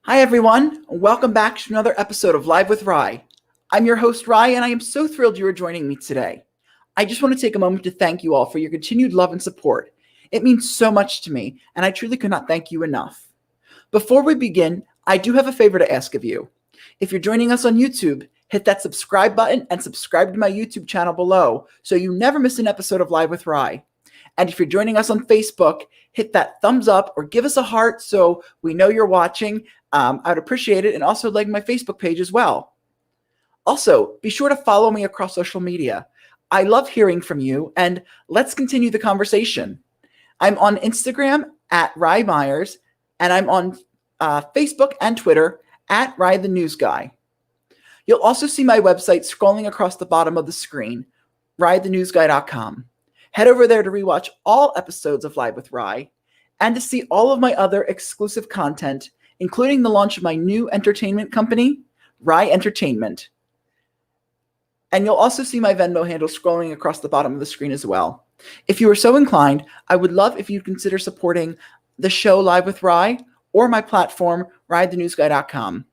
Hi, everyone. Welcome back to another episode of Live with RYE. I'm your host, RYE, and I am so thrilled you are joining me today. I just want to take a moment to thank you all for your continued love and support. It means so much to me, and I truly could not thank you enough. Before we begin, I do have a favor to ask of you. If you're joining us on YouTube, hit that subscribe button and subscribe to my YouTube channel below so you never miss an episode of Live with RYE. And if you're joining us on Facebook, hit that thumbs up or give us a heart so we know you're watching. I'd appreciate it. And also like my Facebook page as well. Also, be sure to follow me across social media. I love hearing from you, and let's continue the conversation. I'm on Instagram at RYE Myers, and I'm on Facebook and Twitter at RYE the News Guy. You'll also see my website scrolling across the bottom of the screen, ryeTheNewsGuy.com. Head over there to rewatch all episodes of Live with RYE and to see all of my other exclusive content, including the launch of my new entertainment company, RYE Entertainment. And you'll also see my Venmo handle scrolling across the bottom of the screen as well. If you are so inclined, I would love if you'd consider supporting the show Live with RYE or my platform, ryeTheNewsGuy.com.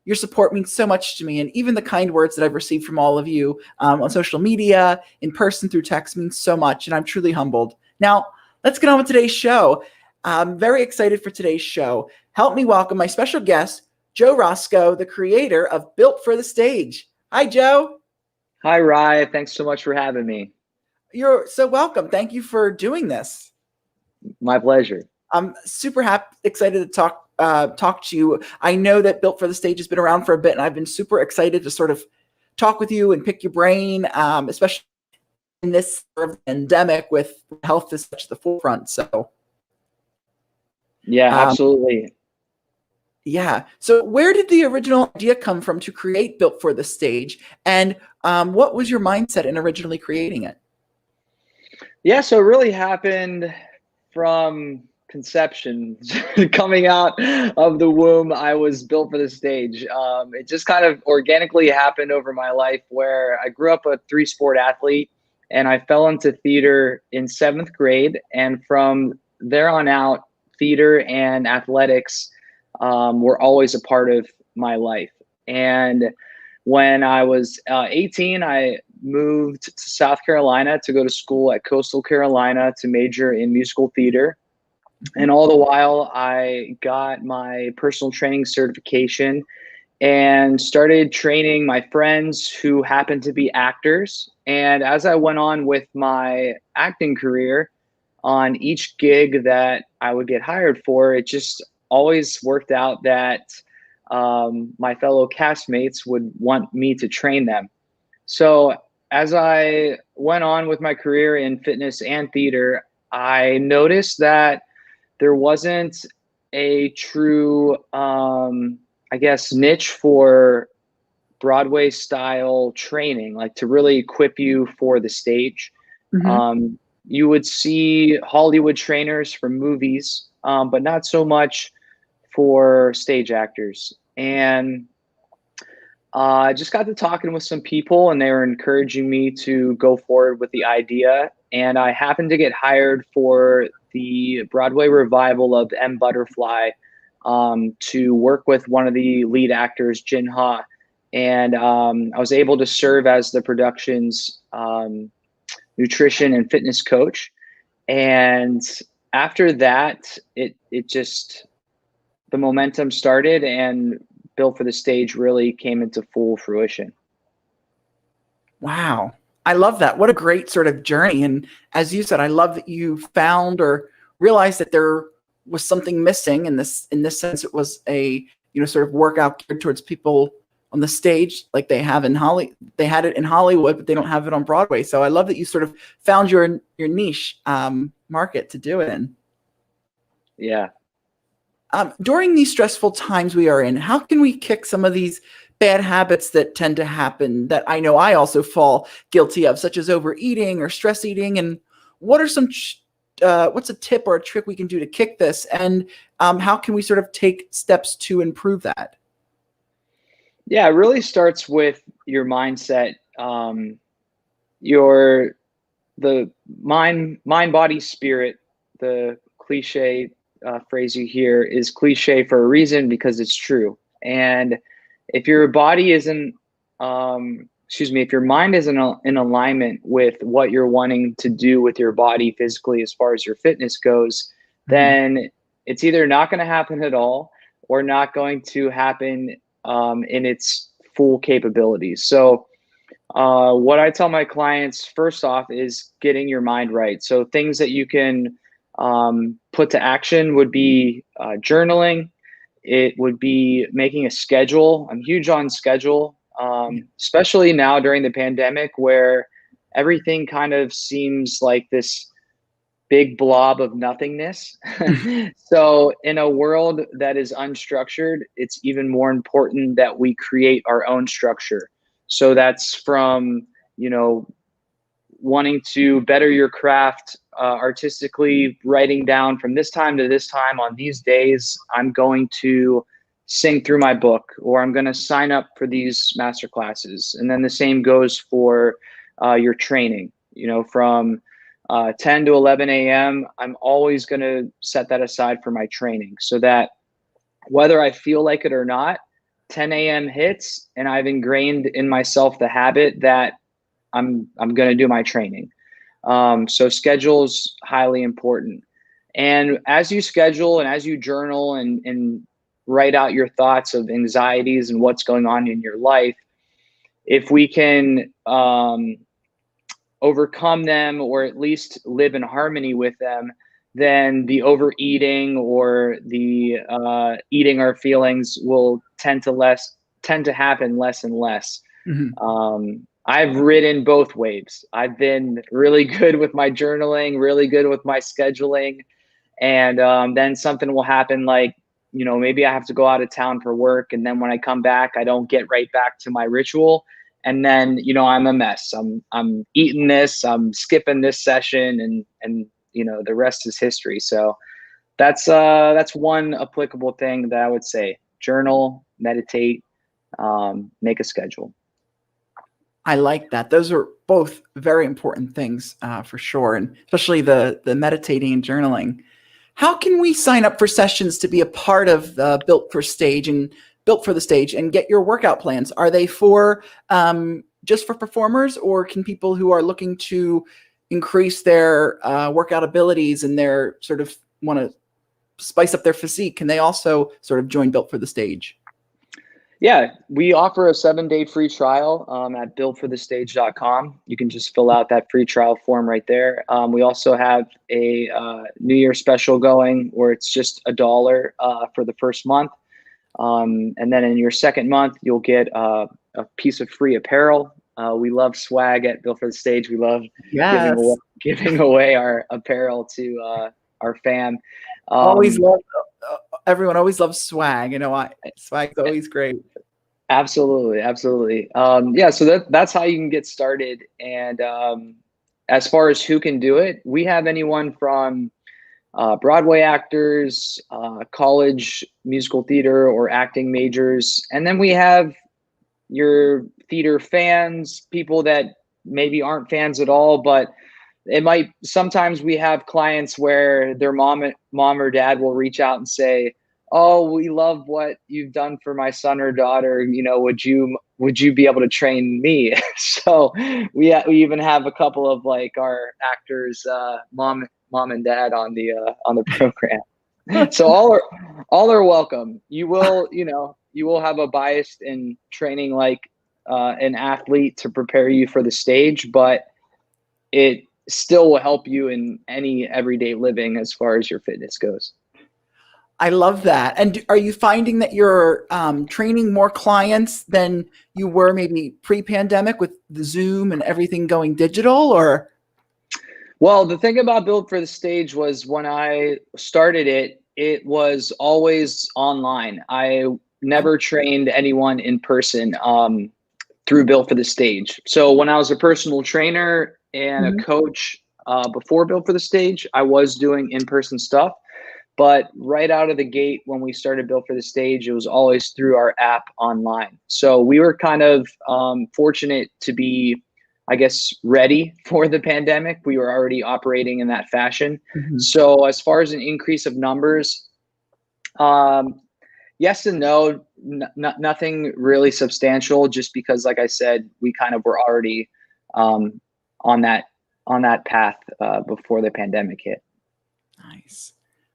Your support means so much to me, and even the kind words that I've received from all of you on social media, in person, through text means so much, and I'm truly humbled. Now, let's get on with today's show. I'm very excited for today's show. Help me welcome my special guest, Joe Rosko, the creator of Built for the Stage. Hi, Joe. Hi, RYE. Thanks so much for having me. You're so welcome. Thank you for doing this. My pleasure. I'm super excited to talk to you. I know that Built for the Stage has been around for a bit, and I've been super excited to sort of talk with you and pick your brain, especially in this sort of pandemic with health is such the forefront. So, yeah, absolutely. Yeah. So where did the original idea come from to create Built for the Stage? And what was your mindset in originally creating it? Yeah, so it really happened from conception. Coming out of the womb, I was built for the stage. It just kind of organically happened over my life, where I grew up a 3-sport athlete, and I fell into theater in 7th grade. And from there on out, theater and athletics were always a part of my life. And when I was 18, I moved to South Carolina to go to school at Coastal Carolina to major in musical theater. And all the while, I got my personal training certification and started training my friends who happened to be actors. And as I went on with my acting career, on each gig that I would get hired for, it just always worked out that my fellow castmates would want me to train them. So as I went on with my career in fitness and theater, I noticed that there wasn't a true, I guess, niche for Broadway style training, like to really equip you for the stage. Mm-hmm. You would see Hollywood trainers for movies, but not so much for stage actors. And I just got to talking with some people, and they were encouraging me to go forward with the idea. And I happened to get hired for the Broadway revival of M. Butterfly to work with one of the lead actors, Jin Ha. And I was able to serve as the production's nutrition and fitness coach. And after that, it just, the momentum started, and Built for the Stage really came into full fruition. Wow. I love that. What a great sort of journey. And as you said, I love that you found or realized that there was something missing in this sense. It was a, sort of workout geared towards people on the stage, like they have in they had it in Hollywood, but they don't have it on Broadway. So I love that you sort of found your niche market to do it in. Yeah. During these stressful times we are in, how can we kick some of these bad habits that tend to happen that I know I also fall guilty of, such as overeating or stress eating? And what are some, what's a tip or a trick we can do to kick this? And how can we sort of take steps to improve that? Yeah, it really starts with your mindset. The mind, body, spirit, the cliche phrase you hear is cliche for a reason, because it's true. And if your body isn't, if your mind isn't in alignment with what you're wanting to do with your body physically, as far as your fitness goes, then it's either not going to happen at all or not going to happen in its full capabilities. So what I tell my clients first off is getting your mind right. So things that you can put to action would be journaling. It would be making a schedule. I'm huge on schedule, especially now during the pandemic, where everything kind of seems like this big blob of nothingness. So in a world that is unstructured, it's even more important that we create our own structure. So that's from, wanting to better your craft artistically, writing down from this time to this time on these days, I'm going to sing through my book, or I'm going to sign up for these master classes. And then the same goes for your training, from 10 to 11 a.m. I'm always going to set that aside for my training, so that whether I feel like it or not, 10 a.m. hits and I've ingrained in myself the habit that I'm going to do my training. So schedule's highly important. And as you schedule and as you journal and write out your thoughts of anxieties and what's going on in your life, if we can overcome them, or at least live in harmony with them, then the overeating or the eating our feelings will tend to happen less and less. I've ridden both waves. I've been really good with my journaling, really good with my scheduling. And then something will happen, like, maybe I have to go out of town for work. And then when I come back, I don't get right back to my ritual. And then, I'm a mess. I'm eating this, I'm skipping this session, and the rest is history. So that's one applicable thing that I would say: journal, meditate, make a schedule. I like that. Those are both very important things for sure, and especially the meditating and journaling. How can we sign up for sessions to be a part of Built for the Stage and get your workout plans? Are they for just for performers, or can people who are looking to increase their workout abilities and their sort of want to spice up their physique, can they also sort of join Built for the Stage? Yeah, we offer a 7-day free trial at builtforthestage.com. You can just fill out that free trial form right there. We also have a New Year special going where it's just $1 for the first month. And then in your second month, you'll get a piece of free apparel. We love swag at Built for the Stage. We love giving away our apparel to our fam. Everyone always loves swag. Swag's always great. Absolutely. So that's how you can get started. And as far as who can do it, we have anyone from Broadway actors, college musical theater or acting majors. And then we have your theater fans, people that maybe aren't fans at all, but sometimes we have clients where their mom or dad will reach out and say, "Oh, we love what you've done for my son or daughter. Would you be able to train me?" So we even have a couple of like our actors, mom and dad on the program. So all are welcome. You will have a bias in training like an athlete to prepare you for the stage, but it still will help you in any everyday living as far as your fitness goes. I love that. And are you finding that you're training more clients than you were maybe pre-pandemic with the Zoom and everything going digital, or? Well, the thing about Built for the Stage was when I started it was always online. I never trained anyone in person through Built for the Stage. So when I was a personal trainer and a coach before Built for the Stage, I was doing in-person stuff. But right out of the gate, when we started Built for the Stage, it was always through our app online. So we were kind of fortunate to be I guess, ready for the pandemic. We were already operating in that fashion. Mhm. So as far as an increase of numbers, yes and no, nothing really substantial, just because, like I said, we kind of were already um, on that path before the pandemic hit. Nice.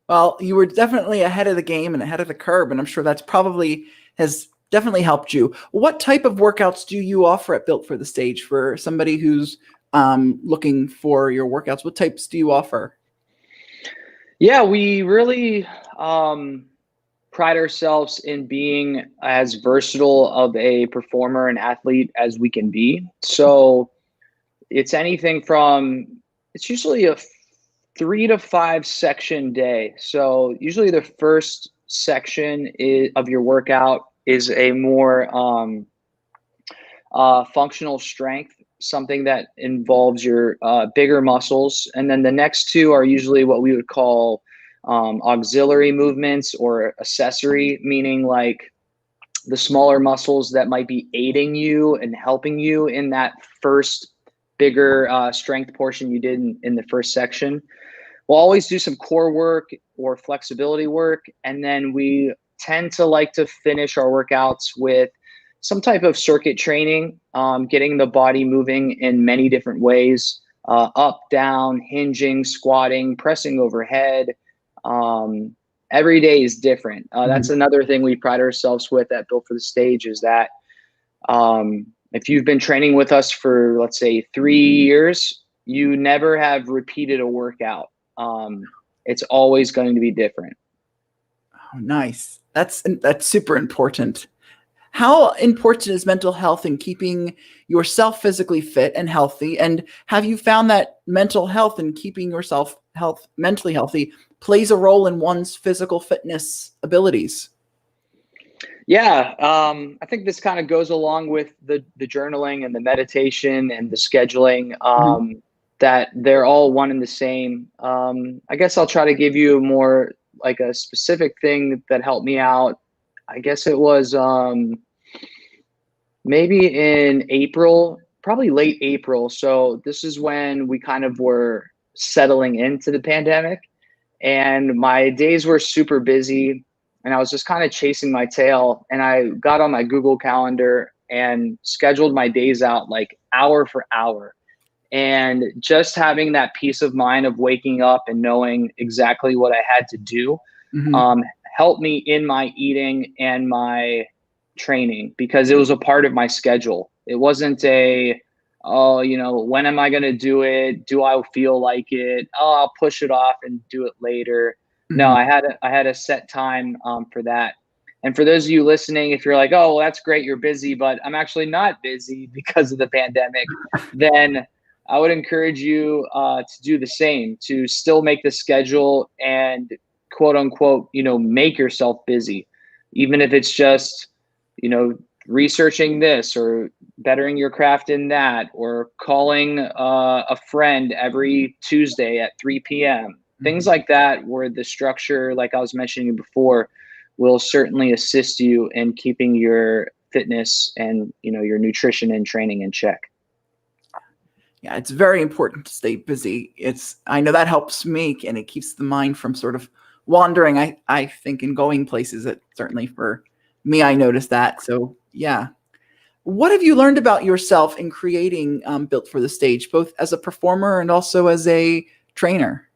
Well, you were definitely ahead of the game and ahead of the curve, and I'm sure that's probably has definitely helped you. What type of workouts do you offer at Built for the Stage for somebody who's looking for your workouts? What types do you offer? Yeah, we really pride ourselves in being as versatile of a performer and athlete as we can be. So it's anything from, it's usually a 3 to 5 section day. So usually the first section of your workout is a more functional strength, something that involves your bigger muscles. And then the next two are usually what we would call auxiliary movements or accessory, meaning like the smaller muscles that might be aiding you and helping you in that first bigger strength portion you did in the first section. We'll always do some core work or flexibility work. And then we tend to like to finish our workouts with some type of circuit training, getting the body moving in many different ways, up, down, hinging, squatting, pressing overhead. Every day is different. That's another thing we pride ourselves with at Built for the Stage, is that if you've been training with us for, let's say, 3 years, you never have repeated a workout. It's always going to be different. Oh, nice. That's super important. How important is mental health in keeping yourself physically fit and healthy? And have you found that mental health and keeping yourself mentally healthy plays a role in one's physical fitness abilities? Yeah, I think this kind of goes along with the journaling and the meditation and the scheduling. Mhm. That they're all one and the same. I guess I'll try to give you more like a specific thing that helped me out. I guess it was maybe in April, probably late April. So this is when we kind of were settling into the pandemic, and my days were super busy, and I was just kind of chasing my tail. And I got on my Google Calendar and scheduled my days out like hour for hour. And just having that peace of mind of waking up and knowing exactly what I had to do Mhm. um, helped me in my eating and my training, because it was a part of my schedule. It wasn't a, oh, when am I going to do it? Do I feel like it? Oh, I'll push it off and do it later. No, Mhm. I had a set time for that. And for those of you listening, if you're like, oh, well, that's great, you're busy, but I'm actually not busy because of the pandemic, then I would encourage you to do the same, to still make the schedule and quote unquote, make yourself busy, even if it's just, researching this or bettering your craft in that, or calling a friend every Tuesday at 3 p.m. Things Mhm. like that, where the structure, like I was mentioning before, will certainly assist you in keeping your fitness and your nutrition and training in check. Yeah, it's very important to stay busy. I know that helps me and it keeps the mind from sort of wandering, I think, and going places. It certainly for me, I noticed that. So yeah. What have you learned about yourself in creating Built for the Stage, both as a performer and also as a trainer?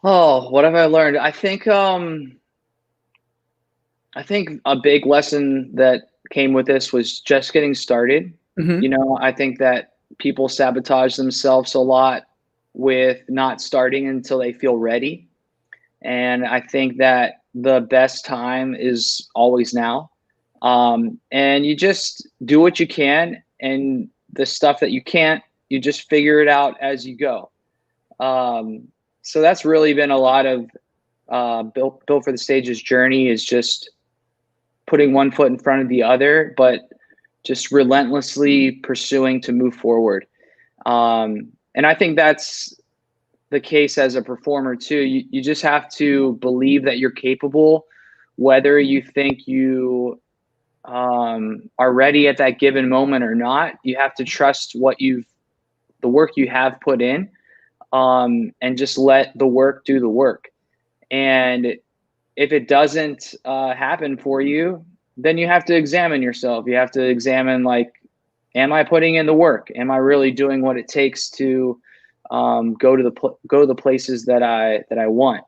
Oh, what have I learned? I think a big lesson that came with this was just getting started. Hmm. I think that people sabotage themselves a lot with not starting until they feel ready. And I think that the best time is always now. And you just do what you can, and the stuff that you can't, you just figure it out as you go. Um, so that's really been a lot of Built for the Stage's journey, is just putting one foot in front of the other, but just relentlessly pursuing to move forward. And I think that's the case as a performer too. You just have to believe that you're capable, whether you think you are ready at that given moment or not. You have to trust the work you have put in, and just let the work do the work. And if it doesn't happen for you, then you have to examine yourself. You have to examine, like, am I putting in the work? Am I really doing what it takes to go to the places that I want?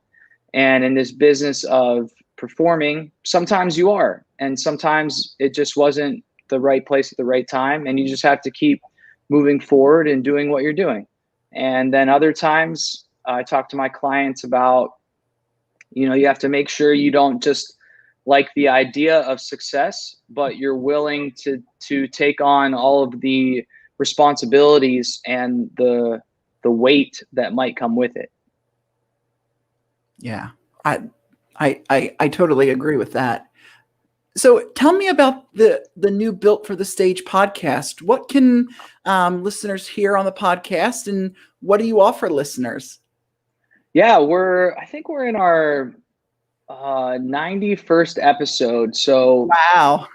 And in this business of performing, sometimes you are, and sometimes it just wasn't the right place at the right time, and you just have to keep moving forward and doing what you're doing. And then other times, I talk to my clients about, you have to make sure you don't just like the idea of success, but you're willing to take on all of the responsibilities and the weight that might come with it. Yeah, I totally agree with that. So tell me about the new Built for the Stage podcast. What can listeners hear on the podcast, and what do you offer listeners? Yeah, I think we're in our 91st episode. So Wow.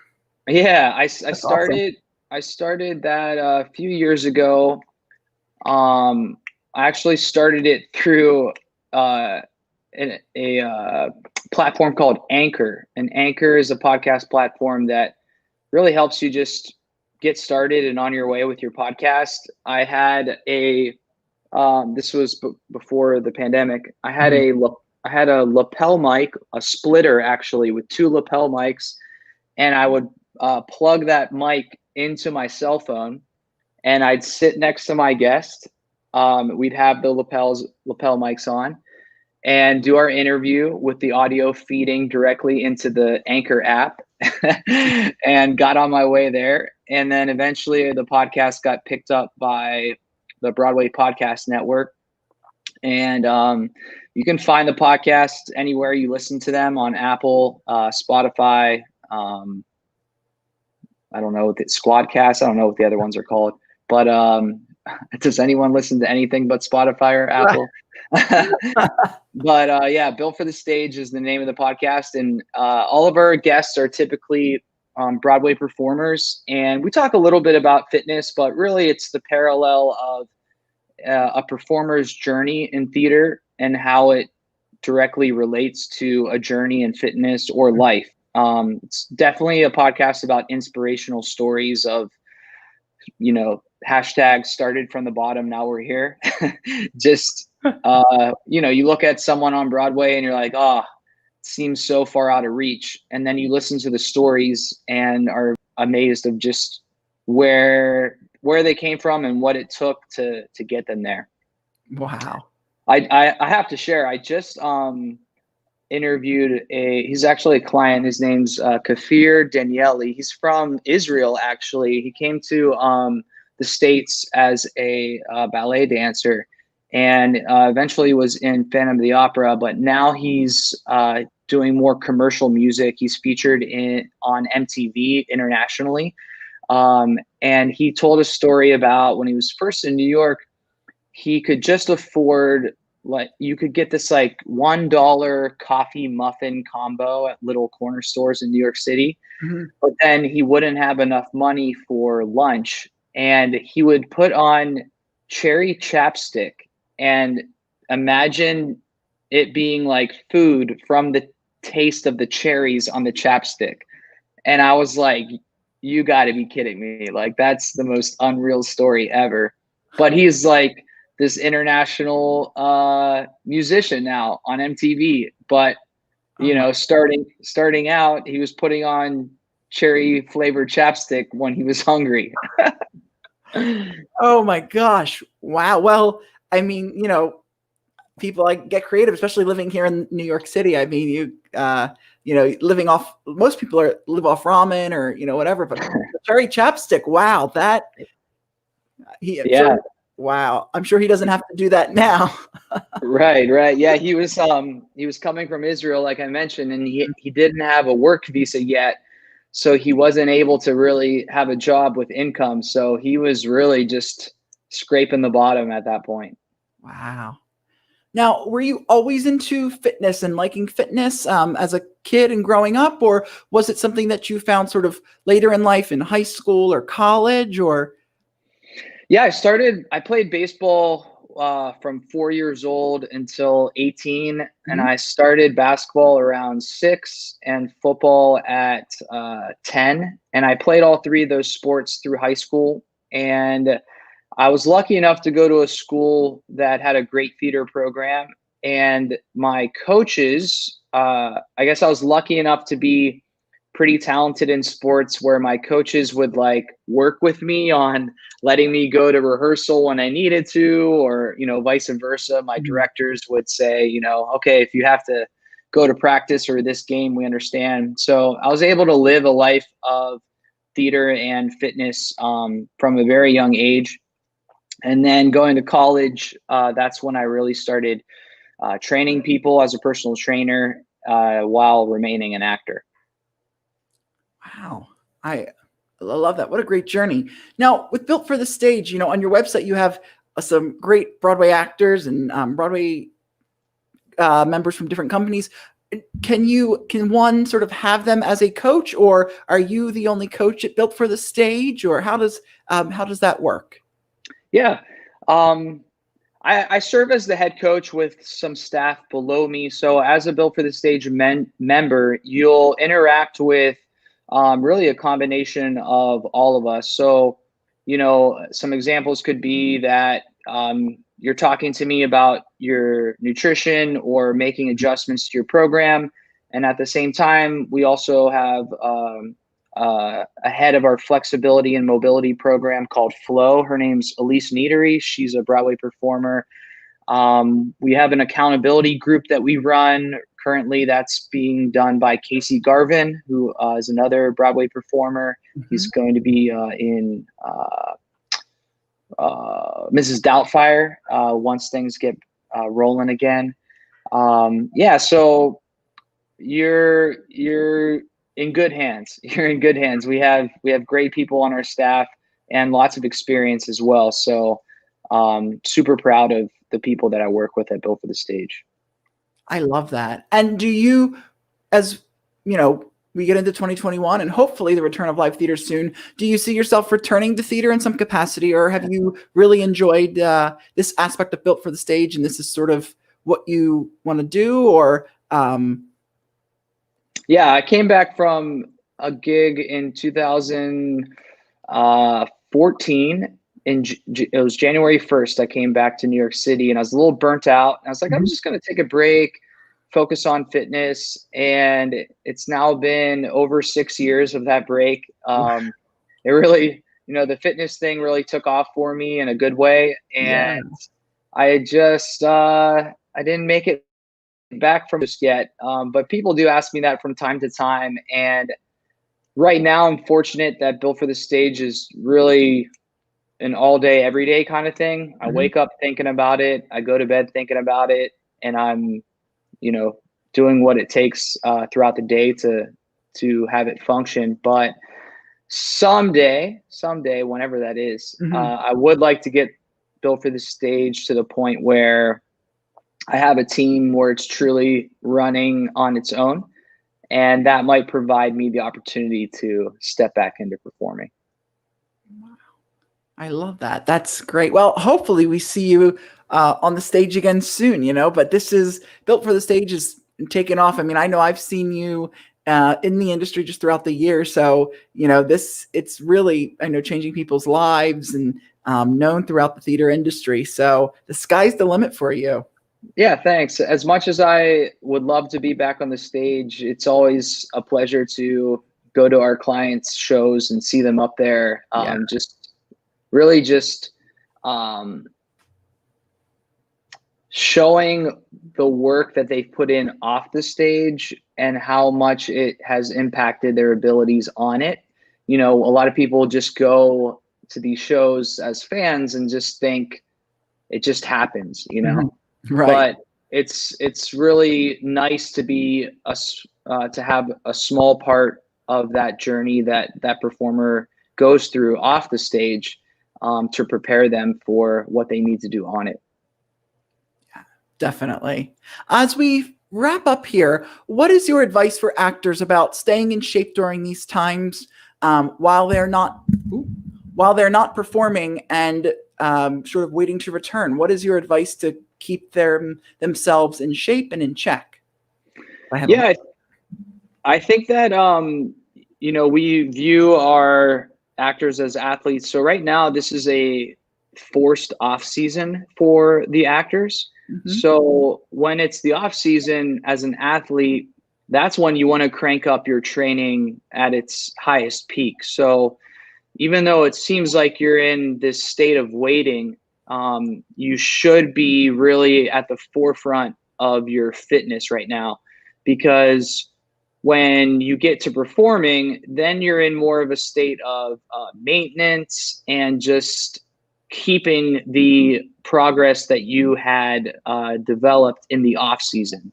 yeah, I That's started awesome. I started that a few years ago. I actually started it through a platform called Anchor. And Anchor is a podcast platform that really helps you just get started and on your way with your podcast. I had this was before the pandemic. I had a lapel mic, a splitter actually, with two lapel mics, and I would plug that mic into my cell phone, and I'd sit next to my guest. We'd have the lapel mics on, and do our interview with the audio feeding directly into the Anchor app, and got on my way there. And then eventually the podcast got picked up by the Broadway Podcast Network. And you can find the podcast anywhere you listen to them, on Apple, Spotify. I don't know what the Squadcast. I don't know what the other ones are called, but does anyone listen to anything but Spotify or Apple? But yeah, Built for the Stage is the name of the podcast, and all of our guests are typically Broadway performers, and we talk a little bit about fitness, but really it's the parallel of a performer's journey in theater and how it directly relates to a journey in fitness or life. It's definitely a podcast about inspirational stories of, hashtag started from the bottom, now we're here. Just, you look at someone on Broadway and you're like, oh, it seems so far out of reach. And then you listen to the stories and are amazed of just where they came from and what it took to get them there. Wow. I have to share, I just interviewed he's actually a client. His name's Kafir Danieli. He's from Israel, actually. He came to the States as a ballet dancer, and eventually was in Phantom of the Opera, but now he's doing more commercial music. He's featured on MTV internationally. And he told a story about when he was first in New York, he could just afford, like, you could get this like $1 coffee muffin combo at little corner stores in New York City. Mm-hmm. But then he wouldn't have enough money for lunch, and he would put on cherry chapstick and imagine it being like food from the taste of the cherries on the chapstick. And I was like, you got to be kidding me. Like, that's the most unreal story ever. But he's like this international musician now on MTV. But, starting out, he was putting on cherry flavored chapstick when he was hungry. Oh my gosh. Wow. Well, I mean, people like get creative, especially living here in New York City. I mean, living off, most people live off ramen or, whatever, but cherry chapstick. Wow. Yeah. Wow. I'm sure he doesn't have to do that now. Right. Yeah. He was coming from Israel, like I mentioned, and he didn't have a work visa yet. So he wasn't able to really have a job with income. So he was really just scraping the bottom at that point. Wow. Now, were you always into fitness and liking fitness as a kid and growing up, or was it something that you found sort of later in life in high school or college, or? Yeah, I played baseball from 4 years old until 18, and Mhm. I started basketball around 6 and football at 10. And I played all three of those sports through high school. And I was lucky enough to go to a school that had a great theater program. And my coaches, I guess I was lucky enough to be pretty talented in sports where my coaches would like work with me on letting me go to rehearsal when I needed to, or, vice versa. My Mhm. directors would say, okay, if you have to go to practice or this game, we understand. So I was able to live a life of theater and fitness from a very young age. And then going to college, that's when I really started training people as a personal trainer while remaining an actor. Wow. I love that. What a great journey. Now, with Built for the Stage, on your website, you have some great Broadway actors and Broadway members from different companies. Can one sort of have them as a coach, or are you the only coach at Built for the Stage, or how does that work? Yeah. I serve as the head coach with some staff below me. So as a Built for the Stage member, you'll interact with really a combination of all of us. So, some examples could be that you're talking to me about your nutrition or making adjustments to your program. And at the same time, we also have a head of our flexibility and mobility program called Flow. Her name's Elise Neatery. She's a Broadway performer. We have an accountability group that we run currently that's being done by Casey Garvin, who is another Broadway performer. He's Mhm. going to be in Mrs. Doubtfire once things get rolling again. Yeah, so you're in good hands. You're in good hands. We have great people on our staff and lots of experience as well. So super proud of the people that I work with at Built for the Stage. I love that. And do you, as we get into 2021 and hopefully the return of live theater soon, do you see yourself returning to theater in some capacity, or have you really enjoyed this aspect of Built for the Stage and this is sort of what you want to do, or Yeah, I came back from a gig in 2014. It was January 1st. I came back to New York City and I was a little burnt out. I was like, I'm Mhm. just going to take a break, focus on fitness. And it's now been over 6 years of that break. It really, the fitness thing really took off for me in a good way. Yeah. And I didn't make it back from just yet. But people do ask me that from time to time. And right now, I'm fortunate that Built for the Stage is really an all day, every day kind of thing. I Mhm. wake up thinking about it. I go to bed thinking about it. And I'm, you know, doing what it takes throughout the day to have it function. But someday, whenever that is, Mhm. I would like to get Built for the Stage to the point where I have a team where it's truly running on its own, and that might provide me the opportunity to step back into performing. I love that. That's great. Well, hopefully we see you on the stage again soon, but this is Built for the Stage is taken off. I mean, I know I've seen you in the industry just throughout the year. So, it's really, I know, changing people's lives and known throughout the theater industry. So the sky's the limit for you. Yeah, thanks. As much as I would love to be back on the stage, it's always a pleasure to go to our clients' shows and see them up there. Yeah. Just really just um, showing the work that they've put in off the stage and how much it has impacted their abilities on it. A lot of people just go to these shows as fans and just think it just happens. Mhm. Right. But it's really nice to be to have a small part of that journey that performer goes through off the stage to prepare them for what they need to do on it. Definitely. As we wrap up here, what is your advice for actors about staying in shape during these times, while they're not performing and sort of waiting to return? What is your advice to keep themselves in shape and in check? Yeah, I think that we view our actors as athletes. So right now, this is a forced off season for the actors. Mm-hmm. So when it's the off season as an athlete, that's when you want to crank up your training at its highest peak. So even though it seems like you're in this state of waiting, you should be really at the forefront of your fitness right now, because when you get to performing, then you're in more of a state of maintenance and just keeping the progress that you had developed in the off season.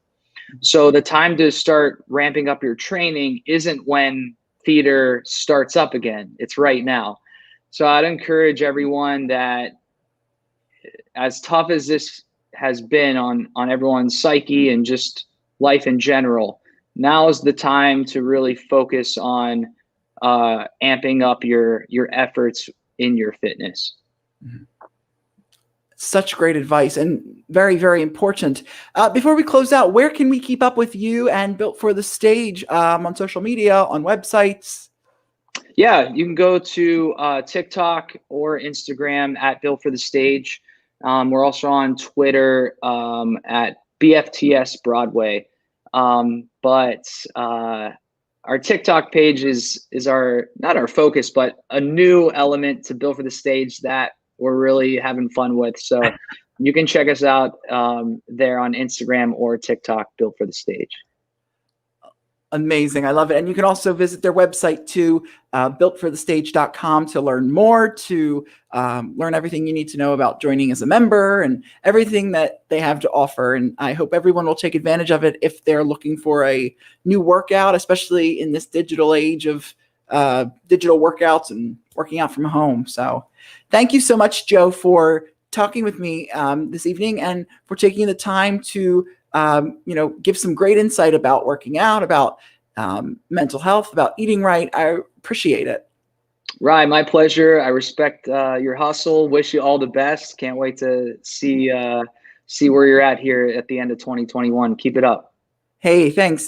So the time to start ramping up your training isn't when theater starts up again. It's right now. So I'd encourage everyone that, as tough as this has been on everyone's psyche and just life in general, now is the time to really focus on amping up your efforts in your fitness. Such great advice and very, very important. Before we close out, where can we keep up with you and Built for the Stage, on social media, on websites? Yeah, you can go to TikTok or Instagram at Built for the Stage. We're also on Twitter at BFTS Broadway. But our TikTok page is our, not our focus, but a new element to Built for the Stage that we're really having fun with. So you can check us out there on Instagram or TikTok, Built for the Stage. Amazing. I love it. And you can also visit their website too, builtforthestage.com, to learn more, to learn everything you need to know about joining as a member and everything that they have to offer. And I hope everyone will take advantage of it if they're looking for a new workout, especially in this digital age of digital workouts and working out from home. So thank you so much, Joe, for talking with me this evening and for taking the time to give some great insight about working out, about mental health, about eating right. I appreciate it. RYE, my pleasure. I respect your hustle. Wish you all the best. Can't wait to see where you're at here at the end of 2021. Keep it up. Hey, thanks.